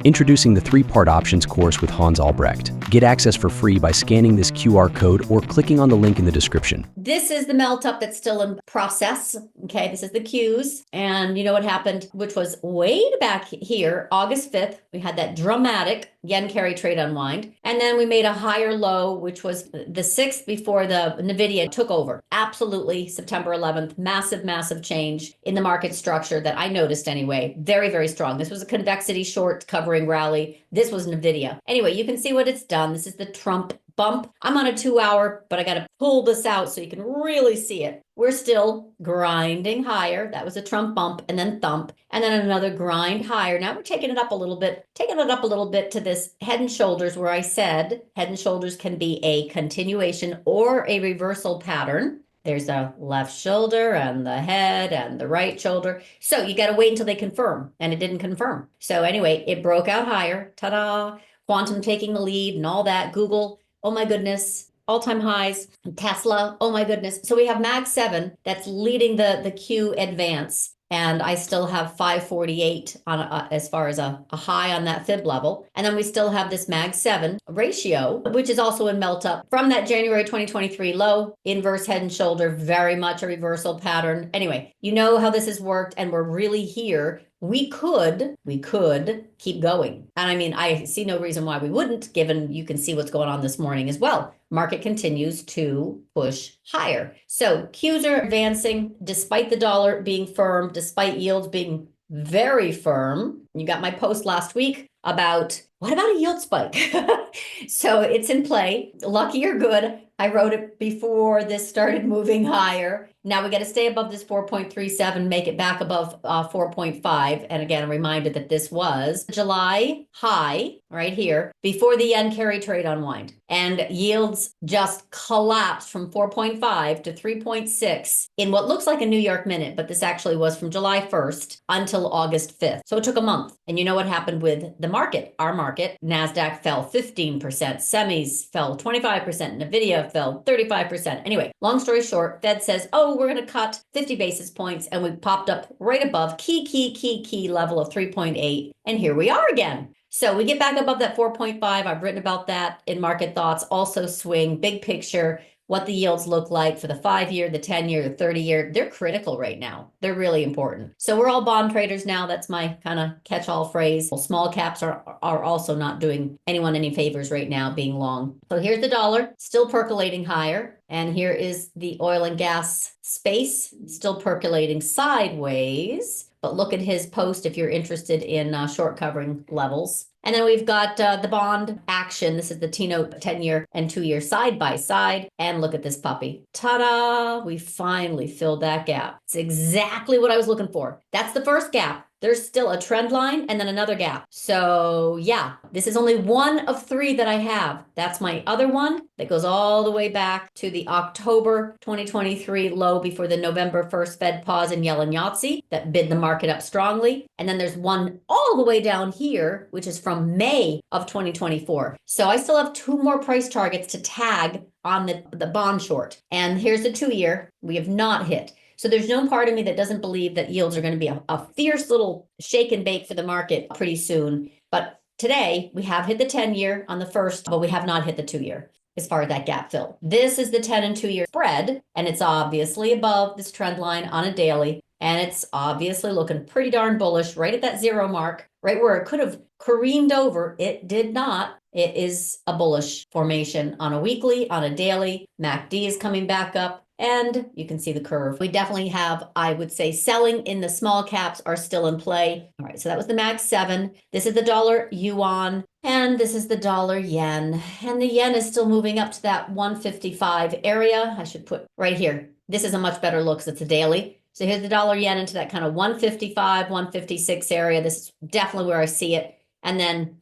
Introducing the 3-part options course with Hans Albrecht. Get access for free by scanning this QR code or clicking on the link in the description. This is the melt up that's still in process. Okay, this is the Qs. And you know what happened, which was way back here, August 5th, we had that dramatic yen carry trade unwind. And then we made a higher low, which was the 6th before the NVIDIA took over. Absolutely, September 11th, massive, massive change in the market structure that I noticed anyway. Very, very strong. This was a convexity short covering rally. This was NVIDIA. Anyway, you can see what it's done. This is the Trump bump. I'm on a 2-hour, but I got to pull this out so you can really see it. We're still grinding higher. That was a Trump bump and then thump, and then another grind higher. Now we're taking it up a little bit, to this head and shoulders where I said head and shoulders can be a continuation or a reversal pattern. There's a left shoulder and the head and the right shoulder. So you got to wait until they confirm, and it didn't confirm. So anyway, it broke out higher. Ta-da! Quantum taking the lead and all that. Google, oh my goodness, all-time highs. Tesla, oh my goodness. So we have Mag 7 that's leading the Q advance. And I still have 548 on as far as a high on that fib level. And then we still have this Mag 7 ratio, which is also in melt up from that January 2023 low, inverse head and shoulder, very much a reversal pattern. Anyway, you know how this has worked, and we're really here. We could keep going. And I mean, I see no reason why we wouldn't, given you can see what's going on this morning as well. Market continues to push higher. So Qs are advancing despite the dollar being firm, despite yields being very firm. You got my post last week about what about a yield spike? So it's in play. Lucky or good. I wrote it before this started moving higher. Now we got to stay above this 4.37, make it back above 4.5. And again, a reminder that this was July high right here before the yen carry trade unwind. And yields just collapsed from 4.5 to 3.6 in what looks like a New York minute, but this actually was from July 1st until August 5th. So it took a month. And you know what happened with the market? Our market, NASDAQ fell 15%, semis fell 25%, NVIDIA fell 35%. Anyway, long story short, Fed says, oh, we're going to cut 50 basis points, and we popped up right above key level of 3.8. And here we are again. So we get back above that 4.5. I've written about that in Market Thoughts. Also swing, big picture, what the yields look like for the 5-year, the 10-year, the 30-year. They're critical right now. They're really important. So we're all bond traders now. That's my kind of catch-all phrase. Well, small caps are also not doing anyone any favors right now being long. So here's the dollar, still percolating higher. And here is the oil and gas space, still percolating sideways. But look at his post if you're interested in short covering levels. And then we've got the bond action. This is the T-note 10-year and 2-year side by side. And look at this puppy. Ta-da! We finally filled that gap. It's exactly what I was looking for. That's the first gap. There's still a trend line and then another gap. So yeah, this is only one of 3 that I have. That's my other one that goes all the way back to the October 2023 low before the November 1st Fed pause in Yellen Yahtzee that bid the market up strongly. And then there's one all the way down here, which is from May of 2024. So I still have 2 more price targets to tag on the bond short. And here's the 2-year. We have not hit. So there's no part of me that doesn't believe that yields are going to be a fierce little shake and bake for the market pretty soon. But today we have hit the 10-year on the first, but we have not hit the 2-year as far as that gap fill. This is the 10 and 2-year spread, and it's obviously above this trend line on a daily. And it's obviously looking pretty darn bullish right at that 0 mark, right where it could have careened over. It did not. It is a bullish formation on a weekly, on a daily. MACD is coming back up. And you can see the curve. We definitely have, I would say, selling in the small caps are still in play. All right, so that was the Mag 7. This is the dollar yuan, and this is the dollar yen. And the yen is still moving up to that 155 area. I should put right here. This is a much better look because it's a daily. So here's the dollar yen into that kind of 155, 156 area. This is definitely where I see it. And then,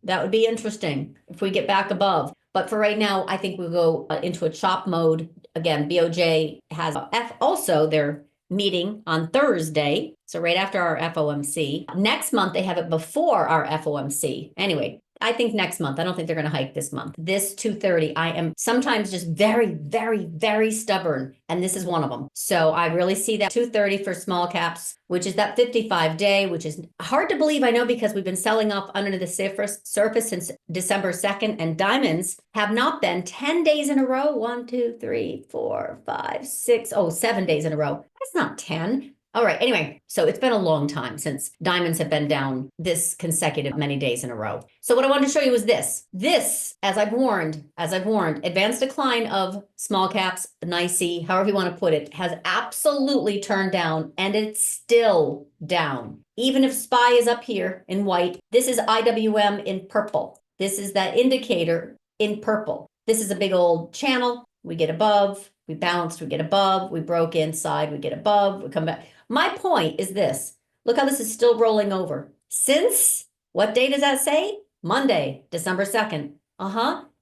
that would be interesting if we get back above. But for right now, I think we'll go into a chop mode. Again, BOJ has also their meeting on Thursday. So right after our FOMC. Next month, they have it before our FOMC. Anyway, I think next month. I don't think they're going to hike this month. This 230, I am sometimes just very, very, very stubborn. And this is one of them. So I really see that 230 for small caps, which is that 55-day, which is hard to believe. I know, because we've been selling off under the surface since December 2nd, and diamonds have not been 10 days in a row. 1, 2, 3, 4, 5, 6, 7 days in a row. That's not 10. All right. Anyway, so it's been a long time since diamonds have been down this consecutive many days in a row. So what I wanted to show you is this. This, as I've warned, advanced decline of small caps, NYSE, however you want to put it, has absolutely turned down, and it's still down. Even if SPY is up here in white, this is IWM in purple. This is that indicator in purple. This is a big old channel. We get above, we bounced, we get above, we broke inside, we get above, we come back. My point is this. Look how this is still rolling over. Since, what day does that say? Monday, December 2nd.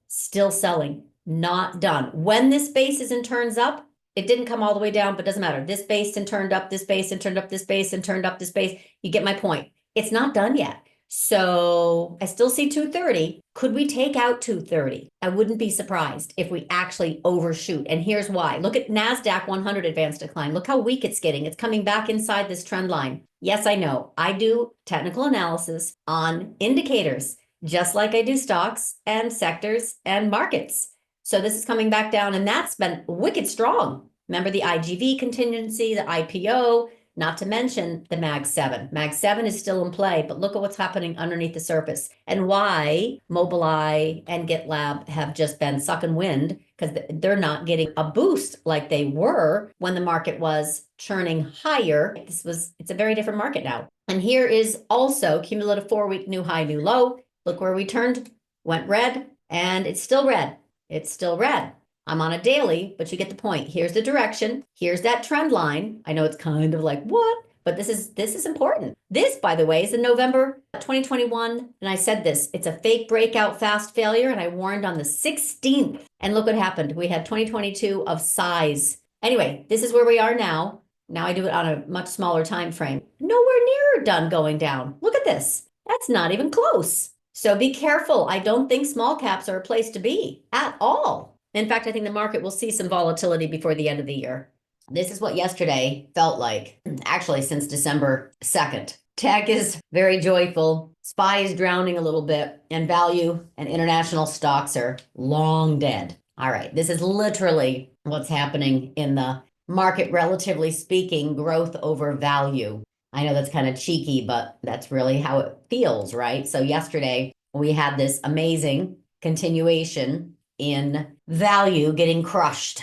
Still selling, not done. When this base is and turns up, it didn't come all the way down, but doesn't matter. This base and turned up, this base and turned up, this base and turned up, this base. You get my point. It's not done yet. So I still see 230. Could we take out 230? I wouldn't be surprised if we actually overshoot. And here's why. Look at NASDAQ 100 advanced decline. Look how weak it's getting. It's coming back inside this trend line. Yes, I know. I do technical analysis on indicators, just like I do stocks and sectors and markets. So this is coming back down, and that's been wicked strong. Remember the IGV contingency, the IPO, not to mention the Mag 7. Mag 7 is still in play, but look at what's happening underneath the surface and why Mobileye and GitLab have just been sucking wind, because they're not getting a boost like they were when the market was churning higher. It's a very different market now. And here is also cumulative 4-week new high, new low. Look where we turned, went red, and it's still red. It's still red. I'm on a daily, but you get the point. Here's the direction. Here's that trend line. I know it's kind of like, what? But this is important. This, by the way, is in November 2021. And I said this, it's a fake breakout fast failure. And I warned on the 16th. And look what happened. We had 2022 of size. Anyway, this is where we are now. Now I do it on a much smaller time frame. Nowhere near done going down. Look at this. That's not even close. So be careful. I don't think small caps are a place to be at all. In fact, I think the market will see some volatility before the end of the year. This is what yesterday felt like, actually since December 2nd. Tech is very joyful. SPY is drowning a little bit, and value and international stocks are long dead. All right, this is literally what's happening in the market, relatively speaking, growth over value. I know that's kind of cheeky, but that's really how it feels, right? So yesterday we had this amazing continuation in value getting crushed.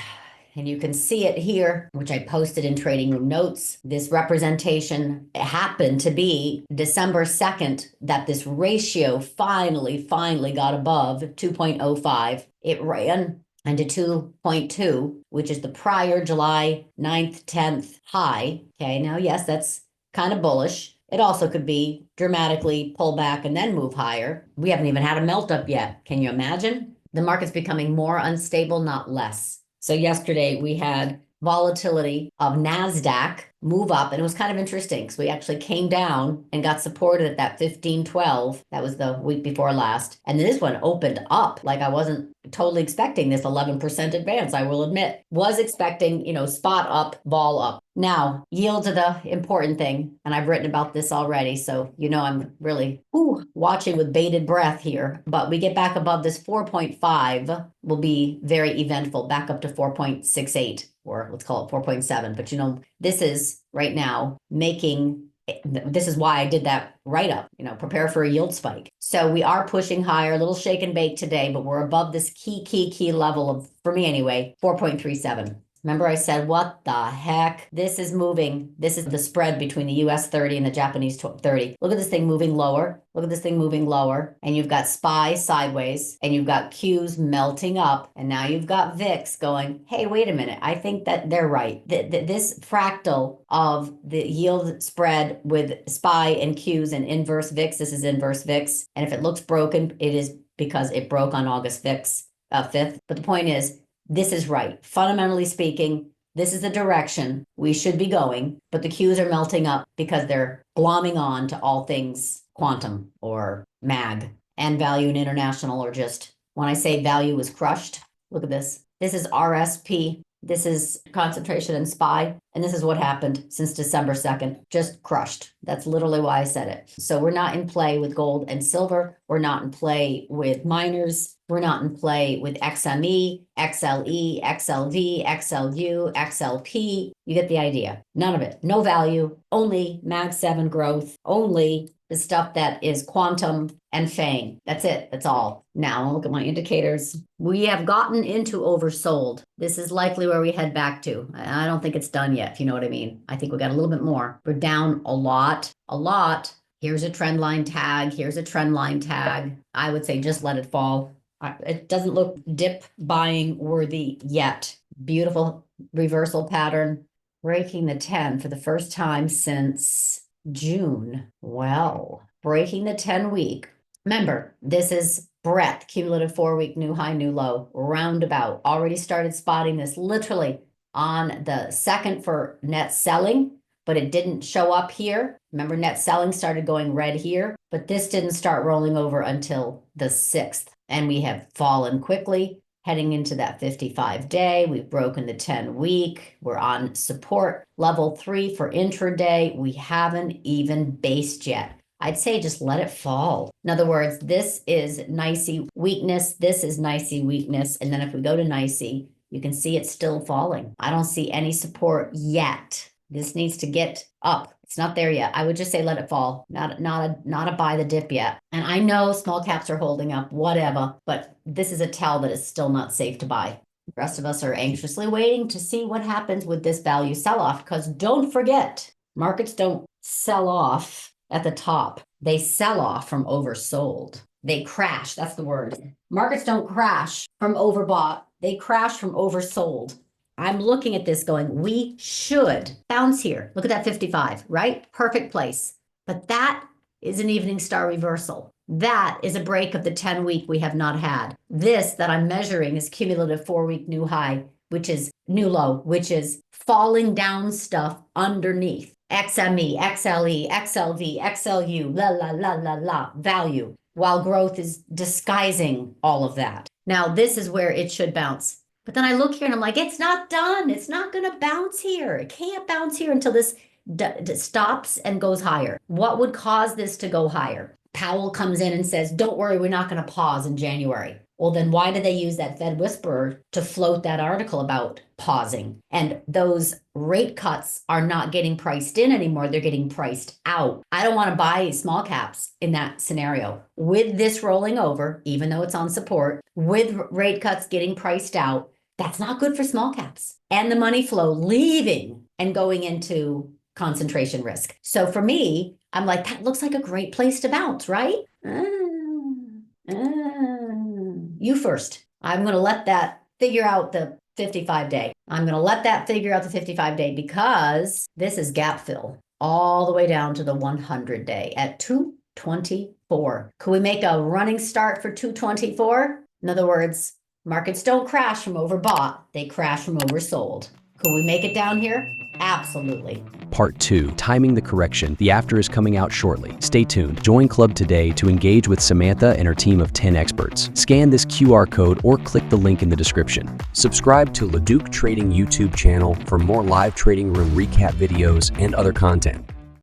And you can see it here, which I posted in Trading Room Notes. This representation happened to be December 2nd that this ratio finally got above 2.05. It ran into 2.2, which is the prior July 9th, 10th high. Okay, now, yes, that's kind of bullish. It also could be dramatically pull back and then move higher. We haven't even had a melt up yet. Can you imagine? The market's becoming more unstable, not less. So yesterday we had volatility of NASDAQ move up, and it was kind of interesting because we actually came down and got supported at that 1512. That was the week before last. And this one opened up like I wasn't totally expecting this 11% advance, I will admit. Was expecting, spot up, vol up. Now, yields are the important thing, and I've written about this already, so I'm really watching with bated breath here. But we get back above this 4.5 will be very eventful, back up to 4.68, or let's call it 4.7. But this is right now this is why I did that write-up, prepare for a yield spike. So we are pushing higher, a little shake and bake today, but we're above this key level of, for me anyway, 4.37. Remember I said, what the heck? This is moving. This is the spread between the US 30 and the Japanese 30. Look at this thing moving lower. Look at this thing moving lower. And you've got SPY sideways, and you've got Qs melting up. And now you've got VIX going, hey, wait a minute. I think that they're right. This fractal of the yield spread with SPY and Qs and inverse VIX, this is inverse VIX. And if it looks broken, it is because it broke on August 5th. But the point is, this is right. Fundamentally speaking, this is the direction we should be going, but the Qs are melting up because they're glomming on to all things quantum or mag. and value and international are just, when I say value was crushed, look at this. This is RSP. This is concentration in SPY. And this is what happened since December 2nd, just crushed. That's literally why I said it. So we're not in play with gold and silver. We're not in play with miners. We're not in play with XME, XLE, XLV, XLU, XLP. You get the idea. None of it. No value. Only Mag 7 growth. Only the stuff that is quantum and FANG. That's it. That's all. Now I'll look at my indicators. We have gotten into oversold. This is likely where we head back to. I don't think it's done yet, if you know what I mean. I think we got a little bit more. We're down a lot. Here's a trend line tag. Here's a trend line tag. I would say just let it fall. It doesn't look dip buying worthy yet. Beautiful reversal pattern. Breaking the 10 for the first time since June. Well, breaking the 10 week. Remember, this is breadth, cumulative 4-week new high, new low, roundabout. Already started spotting this literally on the 2nd for net selling, but it didn't show up here. Remember, net selling started going red here, but this didn't start rolling over until the 6th. And we have fallen quickly, heading into that 55-day. We've broken the 10-week. We're on support level 3 for intraday. We haven't even based yet. I'd say just let it fall. In other words, this is nicey weakness. This is nicey weakness. And then if we go to nicey, you can see it's still falling. I don't see any support yet. This needs to get up. It's not there yet. I would just say let it fall. Not a buy the dip yet. And I know small caps are holding up, whatever, but this is a tell that it's still not safe to buy. The rest of us are anxiously waiting to see what happens with this value sell-off, because don't forget, markets don't sell off at the top. They sell off from oversold. They crash. That's the word. Markets don't crash from overbought. They crash from oversold. I'm looking at this going, we should bounce here. Look at that 55, right? Perfect place. But that is an evening star reversal. That is a break of the 10-week we have not had. This that I'm measuring is cumulative 4-week new high, which is new low, which is falling down stuff underneath. XME, XLE, XLV, XLU, la, la, la, la, la, value, while growth is disguising all of that. Now, this is where it should bounce. But then I look here and I'm like, it's not done. It's not going to bounce here. It can't bounce here until this stops and goes higher. What would cause this to go higher? Powell comes in and says, don't worry, we're not going to pause in January. Well, then why did they use that Fed whisperer to float that article about pausing? And those rate cuts are not getting priced in anymore. They're getting priced out. I don't want to buy small caps in that scenario. With this rolling over, even though it's on support, with rate cuts getting priced out, that's not good for small caps. And the money flow leaving and going into concentration risk. So for me, I'm like, that looks like a great place to bounce, right? You first. I'm going to let that figure out the 55-day. I'm going to let that figure out the 55-day because this is gap fill all the way down to the 100-day at 224. Could we make a running start for 224? In other words, markets don't crash from overbought. They crash from oversold. Could we make it down here? Absolutely. Part 2, Timing the Correction. The after is coming out shortly. Stay tuned. Join Club today to engage with Samantha and her team of 10 experts. Scan this QR code or click the link in the description. Subscribe to LaDuc Trading YouTube channel for more live trading room recap videos and other content.